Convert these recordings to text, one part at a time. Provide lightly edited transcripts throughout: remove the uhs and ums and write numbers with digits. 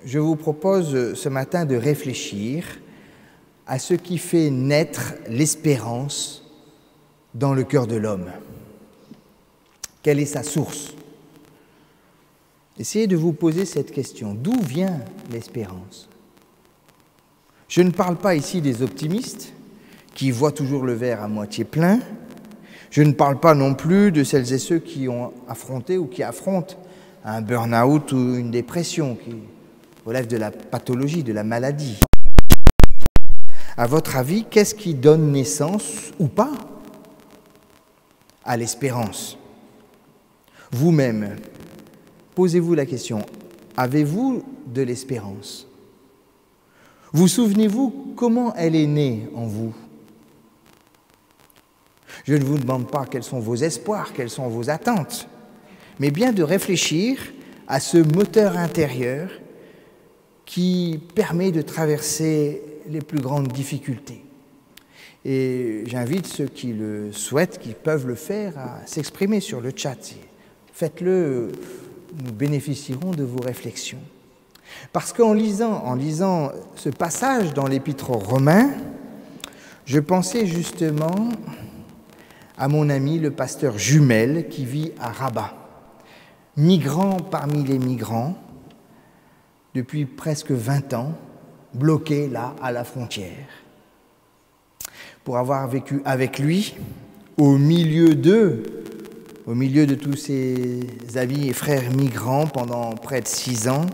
je vous propose ce matin de réfléchir à ce qui fait naître l'espérance dans le cœur de l'homme. Quelle est sa source? Essayez de vous poser cette question. D'où vient l'espérance? Je ne parle pas ici des optimistes qui voient toujours le verre à moitié plein. Je ne parle pas non plus de celles et ceux qui ont affronté ou qui affrontent un burn-out ou une dépression qui relève de la pathologie, de la maladie. À votre avis, qu'est-ce qui donne naissance ou pas à l'espérance? Vous-même, posez-vous la question, avez-vous de l'espérance? Vous souvenez-vous comment elle est née en vous? Je ne vous demande pas quels sont vos espoirs, quelles sont vos attentes, mais bien de réfléchir à ce moteur intérieur qui permet de traverser les plus grandes difficultés. Et j'invite ceux qui le souhaitent, qui peuvent le faire, à s'exprimer sur le chat. Faites-le, nous bénéficierons de vos réflexions. Parce qu'en lisant ce passage dans l'Épître aux Romains, je pensais justement à mon ami le pasteur Jumel qui vit à Rabat, migrant parmi les migrants, depuis presque 20 ans, bloqué là à la frontière. Pour avoir vécu avec lui, au milieu de tous ses amis et frères migrants pendant près de 6 ans,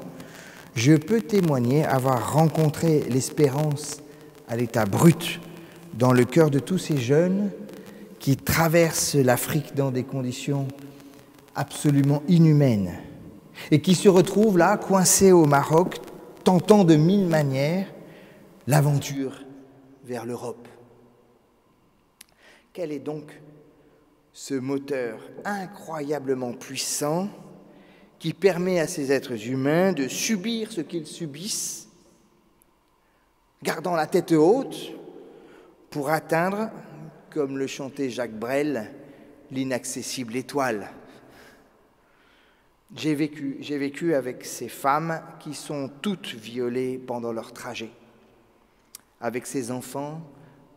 je peux témoigner avoir rencontré l'espérance à l'état brut dans le cœur de tous ces jeunes qui traversent l'Afrique dans des conditions absolument inhumaines et qui se retrouvent là, coincés au Maroc, tentant de 1000 manières l'aventure vers l'Europe. Quel est donc ce moteur incroyablement puissant qui permet à ces êtres humains de subir ce qu'ils subissent, gardant la tête haute pour atteindre, comme le chantait Jacques Brel, l'inaccessible étoile? J'ai vécu avec ces femmes qui sont toutes violées pendant leur trajet, avec ces enfants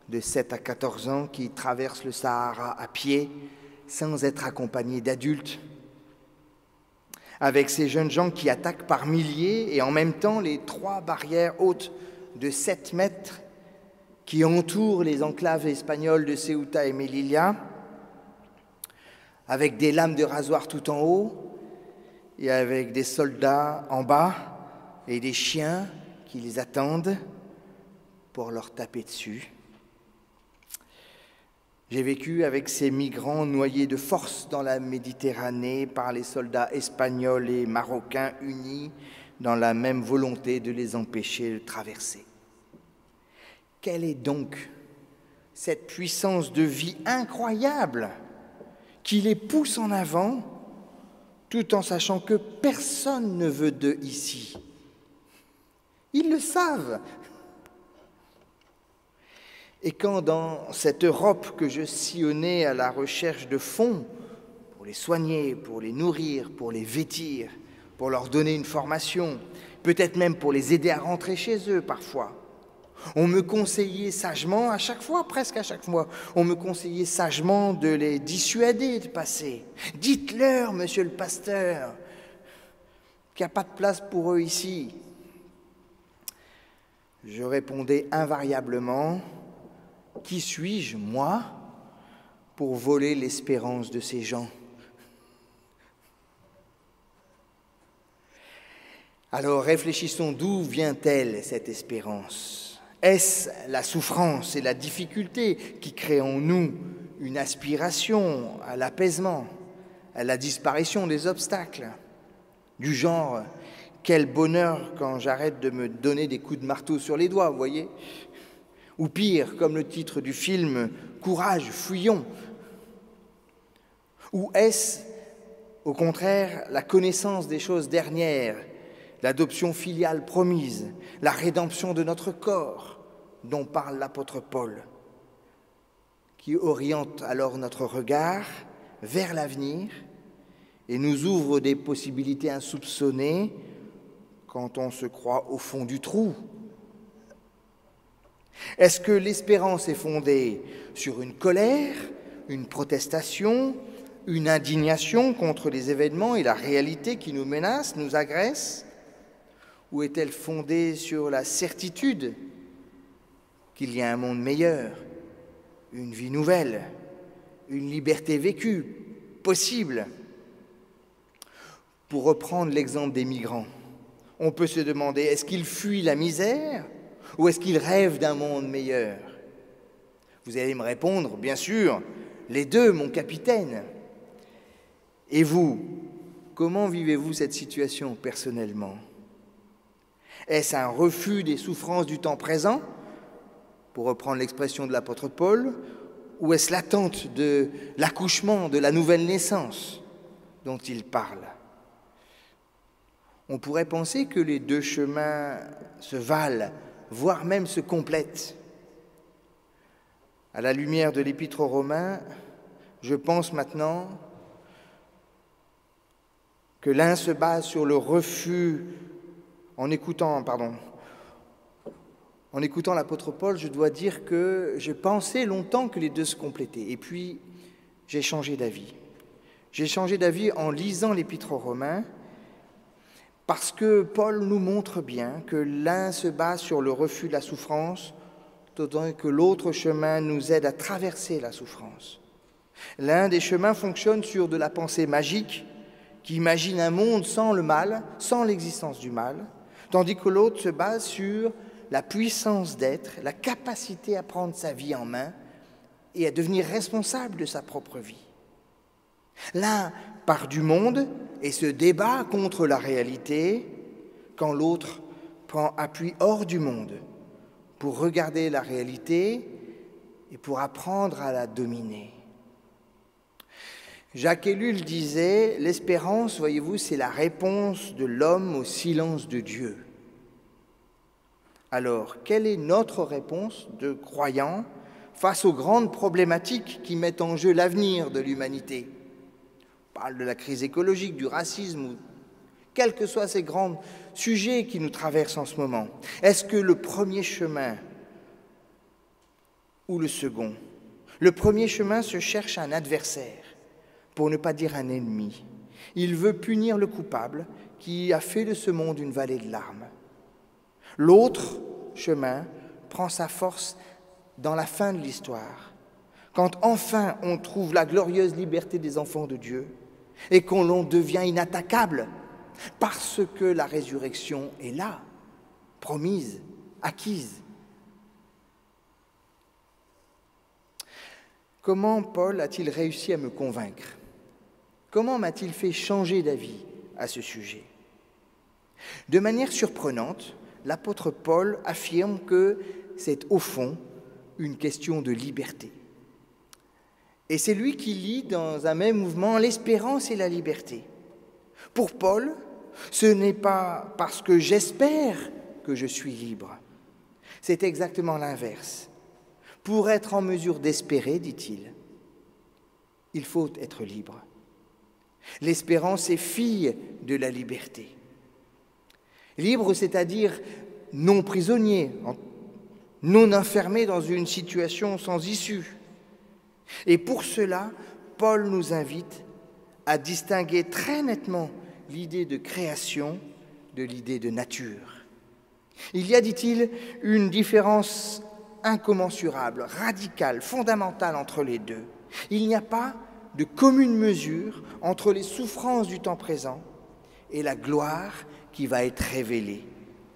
de 7 à 14 ans qui traversent le Sahara à pied sans être accompagnés d'adultes, avec ces jeunes gens qui attaquent par milliers et en même temps les 3 barrières hautes de 7 mètres qui entourent les enclaves espagnoles de Ceuta et Melilla, avec des lames de rasoir tout en haut et avec des soldats en bas et des chiens qui les attendent pour leur taper dessus. J'ai vécu avec ces migrants noyés de force dans la Méditerranée par les soldats espagnols et marocains unis dans la même volonté de les empêcher de traverser. Quelle est donc cette puissance de vie incroyable qui les pousse en avant tout en sachant que personne ne veut d'eux ici? Ils le savent. Et quand dans cette Europe que je sillonnais à la recherche de fonds pour les soigner, pour les nourrir, pour les vêtir, pour leur donner une formation, peut-être même pour les aider à rentrer chez eux parfois, on me conseillait sagement, presque à chaque fois, on me conseillait sagement de les dissuader de passer. Dites-leur, monsieur le pasteur, qu'il n'y a pas de place pour eux ici. Je répondais invariablement, qui suis-je, moi, pour voler l'espérance de ces gens? Alors réfléchissons, d'où vient-elle cette espérance? Est-ce la souffrance et la difficulté qui créent en nous une aspiration à l'apaisement, à la disparition des obstacles? Du genre, quel bonheur quand j'arrête de me donner des coups de marteau sur les doigts, vous voyez? Ou pire, comme le titre du film, Courage, fuyons. Ou est-ce, au contraire, la connaissance des choses dernières, l'adoption filiale promise, la rédemption de notre corps, dont parle l'apôtre Paul, qui oriente alors notre regard vers l'avenir et nous ouvre des possibilités insoupçonnées quand on se croit au fond du trou? Est-ce que l'espérance est fondée sur une colère, une protestation, une indignation contre les événements et la réalité qui nous menacent, nous agressent? Ou est-elle fondée sur la certitude qu'il y a un monde meilleur, une vie nouvelle, une liberté vécue, possible? Pour reprendre l'exemple des migrants, on peut se demander, est-ce qu'ils fuient la misère ou est-ce qu'ils rêvent d'un monde meilleur? Vous allez me répondre, bien sûr, les deux, mon capitaine. Et vous, comment vivez-vous cette situation personnellement? Est-ce un refus des souffrances du temps présent, pour reprendre l'expression de l'apôtre Paul, ou est-ce l'attente de l'accouchement, de la nouvelle naissance dont il parle? On pourrait penser que les deux chemins se valent, voire même se complètent. À la lumière de l'Épître aux Romains, je pense maintenant que l'un se base sur le refus. En écoutant l'apôtre Paul, je dois dire que j'ai pensé longtemps que les deux se complétaient. Et puis, j'ai changé d'avis. J'ai changé d'avis en lisant l'Épître aux Romains, parce que Paul nous montre bien que l'un se base sur le refus de la souffrance, tandis que l'autre chemin nous aide à traverser la souffrance. L'un des chemins fonctionne sur de la pensée magique, qui imagine un monde sans le mal, sans l'existence du mal, tandis que l'autre se base sur la puissance d'être, la capacité à prendre sa vie en main et à devenir responsable de sa propre vie. L'un part du monde et se débat contre la réalité, quand l'autre prend appui hors du monde pour regarder la réalité et pour apprendre à la dominer. Jacques Ellul disait « L'espérance, voyez-vous, c'est la réponse de l'homme au silence de Dieu ». Alors, quelle est notre réponse de croyants face aux grandes problématiques qui mettent en jeu l'avenir de l'humanité? On parle de la crise écologique, du racisme, ou quels que soient ces grands sujets qui nous traversent en ce moment. Est-ce que le premier chemin ou le second? Le premier chemin se cherche un adversaire, pour ne pas dire un ennemi. Il veut punir le coupable qui a fait de ce monde une vallée de larmes. L'autre chemin prend sa force dans la fin de l'histoire, quand enfin on trouve la glorieuse liberté des enfants de Dieu et qu'on devient inattaquable parce que la résurrection est là, promise, acquise. Comment Paul a-t-il réussi à me convaincre? Comment m'a-t-il fait changer d'avis à ce sujet? De manière surprenante, l'apôtre Paul affirme que c'est au fond une question de liberté. Et c'est lui qui lie dans un même mouvement l'espérance et la liberté. Pour Paul, ce n'est pas parce que j'espère que je suis libre. C'est exactement l'inverse. Pour être en mesure d'espérer, dit-il, il faut être libre. L'espérance est fille de la liberté. Libre, c'est-à-dire non prisonnier, non enfermé dans une situation sans issue. Et pour cela, Paul nous invite à distinguer très nettement l'idée de création de l'idée de nature. Il y a, dit-il, une différence incommensurable, radicale, fondamentale entre les deux. Il n'y a pas de commune mesure entre les souffrances du temps présent et la gloire qui va être révélée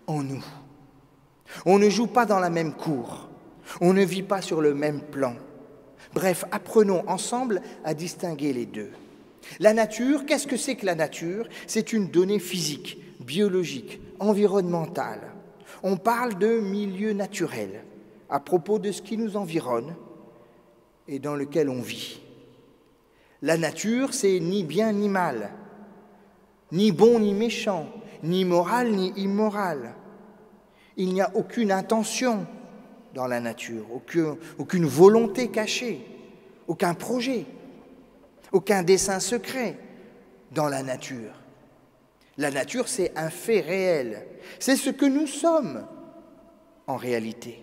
en nous. On ne joue pas dans la même cour, on ne vit pas sur le même plan. Bref, apprenons ensemble à distinguer les deux. La nature, qu'est-ce que c'est que la nature? C'est une donnée physique, biologique, environnementale. On parle de milieu naturel à propos de ce qui nous environne et dans lequel on vit. La nature, c'est ni bien ni mal, ni bon ni méchant, ni moral ni immoral. Il n'y a aucune intention dans la nature, aucune volonté cachée, aucun projet, aucun dessein secret dans la nature. La nature, c'est un fait réel. C'est ce que nous sommes en réalité.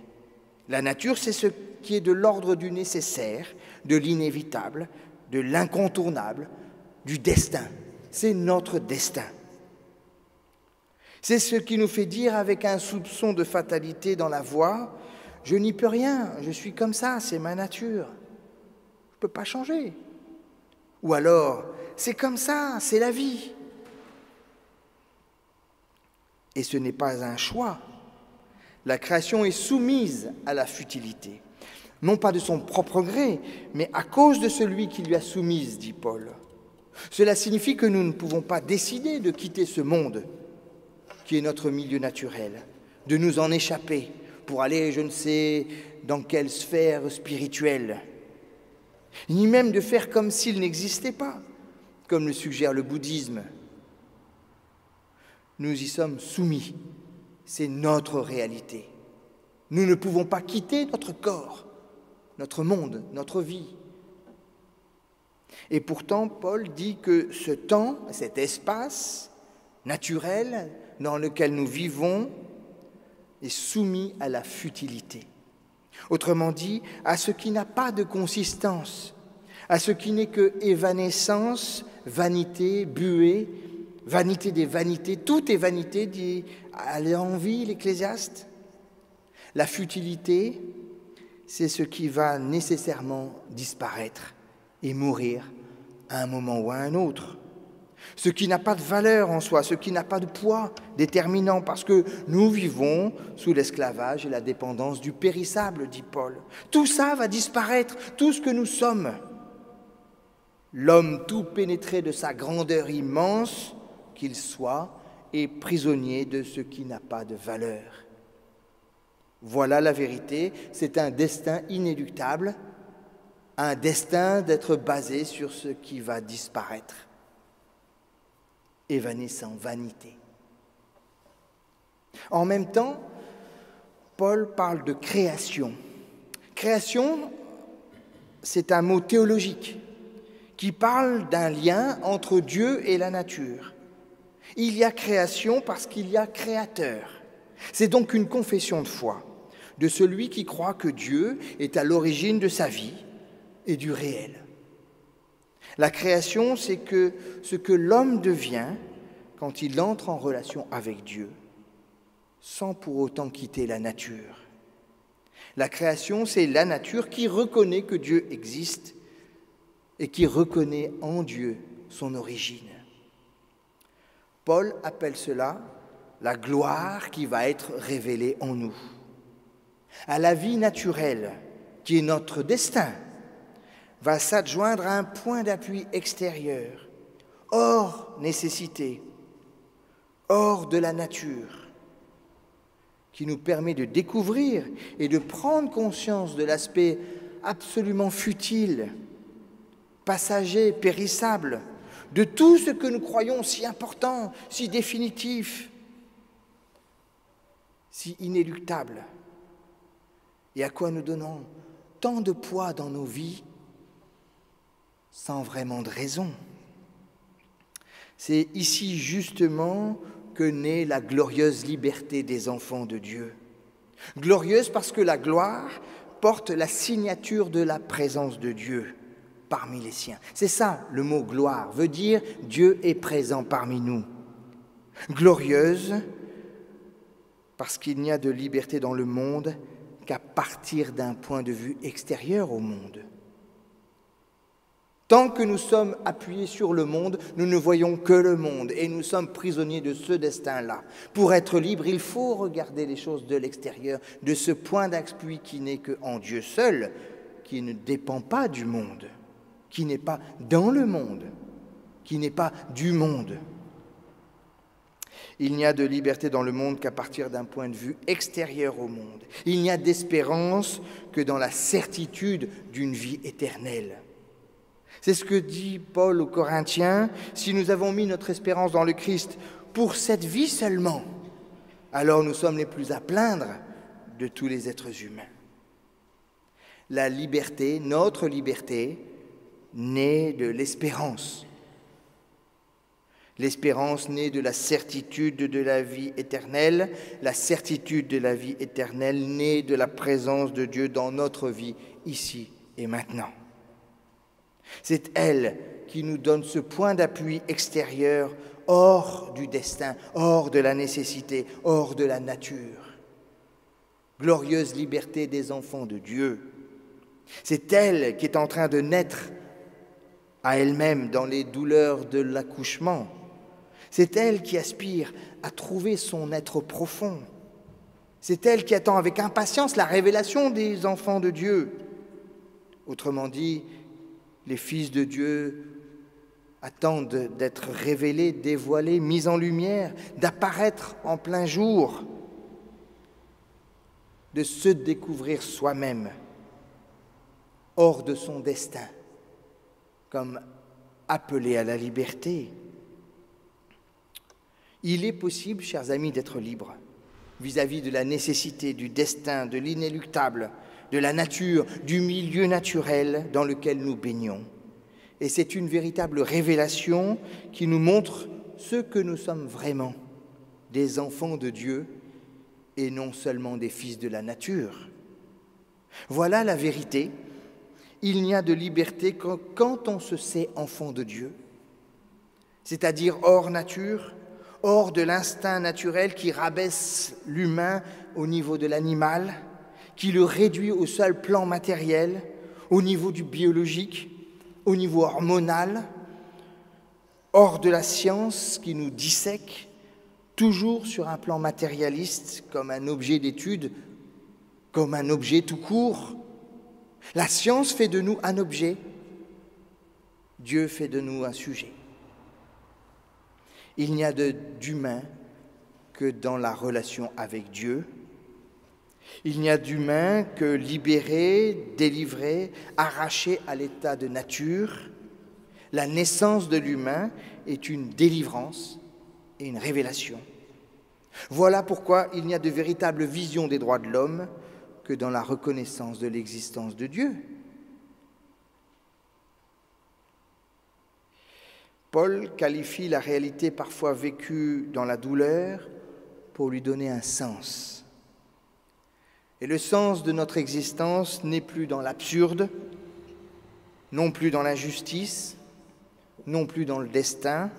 La nature, c'est ce qui est de l'ordre du nécessaire, de l'inévitable, de l'incontournable, du destin. C'est notre destin. C'est ce qui nous fait dire avec un soupçon de fatalité dans la voix, « Je n'y peux rien, je suis comme ça, c'est ma nature. Je ne peux pas changer. » Ou alors, « C'est comme ça, c'est la vie. » Et ce n'est pas un choix. La création est soumise à la futilité, non pas de son propre gré, mais à cause de celui qui lui a soumise, dit Paul. Cela signifie que nous ne pouvons pas décider de quitter ce monde qui est notre milieu naturel, de nous en échapper pour aller je ne sais dans quelle sphère spirituelle, ni même de faire comme s'il n'existait pas, comme le suggère le bouddhisme. Nous y sommes soumis, c'est notre réalité. Nous ne pouvons pas quitter notre corps, notre monde, notre vie. Et pourtant, Paul dit que ce temps, cet espace naturel dans lequel nous vivons est soumis à la futilité. Autrement dit, à ce qui n'a pas de consistance, à ce qui n'est que évanescence, vanité, buée, vanité des vanités, tout est vanité, dit à l'envie l'Ecclésiaste. La futilité, c'est ce qui va nécessairement disparaître et mourir à un moment ou à un autre. Ce qui n'a pas de valeur en soi, ce qui n'a pas de poids déterminant, parce que nous vivons sous l'esclavage et la dépendance du périssable, dit Paul. Tout ça va disparaître, tout ce que nous sommes. L'homme tout pénétré de sa grandeur immense qu'il soit est prisonnier de ce qui n'a pas de valeur. Voilà la vérité, c'est un destin inéluctable, un destin d'être basé sur ce qui va disparaître. Évanescent, vanité. En même temps, Paul parle de création. Création, c'est un mot théologique qui parle d'un lien entre Dieu et la nature. Il y a création parce qu'il y a créateur. C'est donc une confession de foi de celui qui croit que Dieu est à l'origine de sa vie et du réel. La création, c'est que ce que l'homme devient quand il entre en relation avec Dieu, sans pour autant quitter la nature. La création, c'est la nature qui reconnaît que Dieu existe et qui reconnaît en Dieu son origine. Paul appelle cela la gloire qui va être révélée en nous. À la vie naturelle, qui est notre destin, va s'adjoindre un point d'appui extérieur, hors nécessité, hors de la nature, qui nous permet de découvrir et de prendre conscience de l'aspect absolument futile, passager, périssable, de tout ce que nous croyons si important, si définitif, si inéluctable, et à quoi nous donnons tant de poids dans nos vies sans vraiment de raison. C'est ici justement que naît la glorieuse liberté des enfants de Dieu. Glorieuse parce que la gloire porte la signature de la présence de Dieu parmi les siens. C'est ça le mot gloire, veut dire Dieu est présent parmi nous. Glorieuse parce qu'il n'y a de liberté dans le monde qu'à partir d'un point de vue extérieur au monde. Tant que nous sommes appuyés sur le monde, nous ne voyons que le monde et nous sommes prisonniers de ce destin-là. Pour être libre, il faut regarder les choses de l'extérieur, de ce point d'appui qui n'est qu'en Dieu seul, qui ne dépend pas du monde, qui n'est pas dans le monde, qui n'est pas du monde. Il n'y a de liberté dans le monde qu'à partir d'un point de vue extérieur au monde. Il n'y a d'espérance que dans la certitude d'une vie éternelle. C'est ce que dit Paul aux Corinthiens, si nous avons mis notre espérance dans le Christ pour cette vie seulement, alors nous sommes les plus à plaindre de tous les êtres humains. La liberté, notre liberté, naît de l'espérance. L'espérance née de la certitude de la vie éternelle, la certitude de la vie éternelle née de la présence de Dieu dans notre vie, ici et maintenant. C'est elle qui nous donne ce point d'appui extérieur hors du destin, hors de la nécessité, hors de la nature. Glorieuse liberté des enfants de Dieu. C'est elle qui est en train de naître à elle-même dans les douleurs de l'accouchement. C'est elle qui aspire à trouver son être profond. C'est elle qui attend avec impatience la révélation des enfants de Dieu. Autrement dit, les fils de Dieu attendent d'être révélés, dévoilés, mis en lumière, d'apparaître en plein jour, de se découvrir soi-même, hors de son destin, comme appelé à la liberté. Il est possible, chers amis, d'être libre vis-à-vis de la nécessité, du destin, de l'inéluctable, de la nature, du milieu naturel dans lequel nous baignons. Et c'est une véritable révélation qui nous montre ce que nous sommes vraiment, des enfants de Dieu et non seulement des fils de la nature. Voilà la vérité. Il n'y a de liberté que quand on se sait enfant de Dieu, c'est-à-dire hors nature, hors de l'instinct naturel qui rabaisse l'humain au niveau de l'animal, qui le réduit au seul plan matériel, au niveau du biologique, au niveau hormonal, hors de la science qui nous dissèque, toujours sur un plan matérialiste, comme un objet d'étude, comme un objet tout court. La science fait de nous un objet, Dieu fait de nous un sujet. Il n'y a d'humain que dans la relation avec Dieu. Il n'y a d'humain que libéré, délivré, arraché à l'état de nature. La naissance de l'humain est une délivrance et une révélation. Voilà pourquoi il n'y a de véritable vision des droits de l'homme que dans la reconnaissance de l'existence de Dieu. Paul qualifie la réalité parfois vécue dans la douleur pour lui donner un sens. Et le sens de notre existence n'est plus dans l'absurde, non plus dans l'injustice, non plus dans le destin,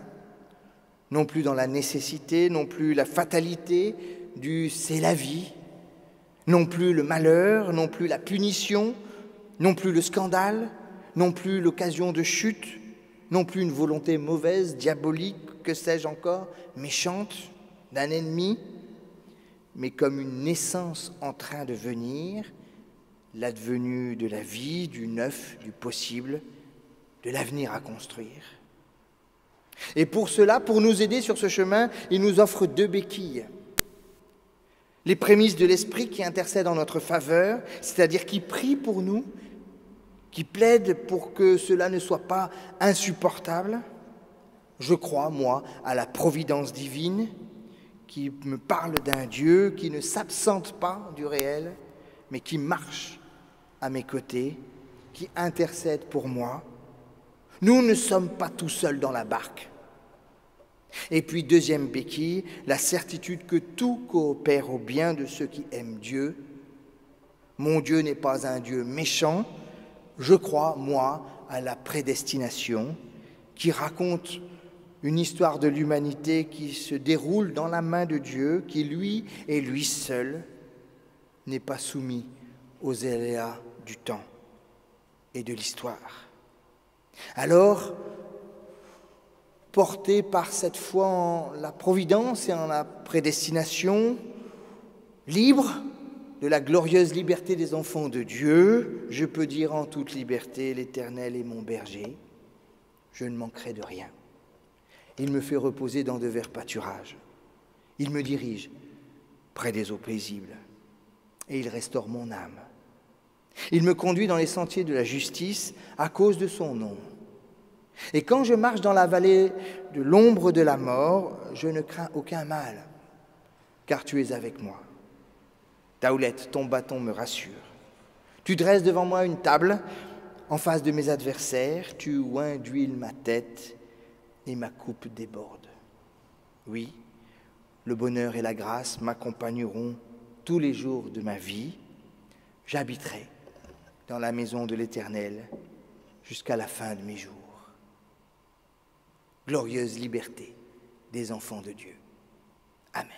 non plus dans la nécessité, non plus la fatalité du « c'est la vie », non plus le malheur, non plus la punition, non plus le scandale, non plus l'occasion de chute, non plus une volonté mauvaise, diabolique, que sais-je encore, méchante, d'un ennemi, mais comme une naissance en train de venir, l'advenue de la vie, du neuf, du possible, de l'avenir à construire. Et pour cela, pour nous aider sur ce chemin, il nous offre deux béquilles. Les prémices de l'Esprit qui intercèdent en notre faveur, c'est-à-dire qui prient pour nous, qui plaident pour que cela ne soit pas insupportable. Je crois, moi, à la providence divine qui me parle d'un Dieu qui ne s'absente pas du réel, mais qui marche à mes côtés, qui intercède pour moi. Nous ne sommes pas tout seuls dans la barque. Et puis, deuxième béquille, la certitude que tout coopère au bien de ceux qui aiment Dieu. Mon Dieu n'est pas un Dieu méchant. Je crois, moi, à la prédestination qui raconte une histoire de l'humanité qui se déroule dans la main de Dieu, qui lui et lui seul n'est pas soumis aux aléas du temps et de l'histoire. Alors, porté par cette foi en la providence et en la prédestination, libre de la glorieuse liberté des enfants de Dieu, je peux dire en toute liberté, l'Éternel est mon berger, je ne manquerai de rien. Il me fait reposer dans de verts pâturages. Il me dirige près des eaux paisibles et il restaure mon âme. Il me conduit dans les sentiers de la justice à cause de son nom. Et quand je marche dans la vallée de l'ombre de la mort, je ne crains aucun mal, car tu es avec moi. Ta houlette, ton bâton me rassure. Tu dresses devant moi une table en face de mes adversaires, tu oins d'huile ma tête et ma coupe déborde. Oui, le bonheur et la grâce m'accompagneront tous les jours de ma vie. J'habiterai dans la maison de l'Éternel jusqu'à la fin de mes jours. Glorieuse liberté des enfants de Dieu. Amen.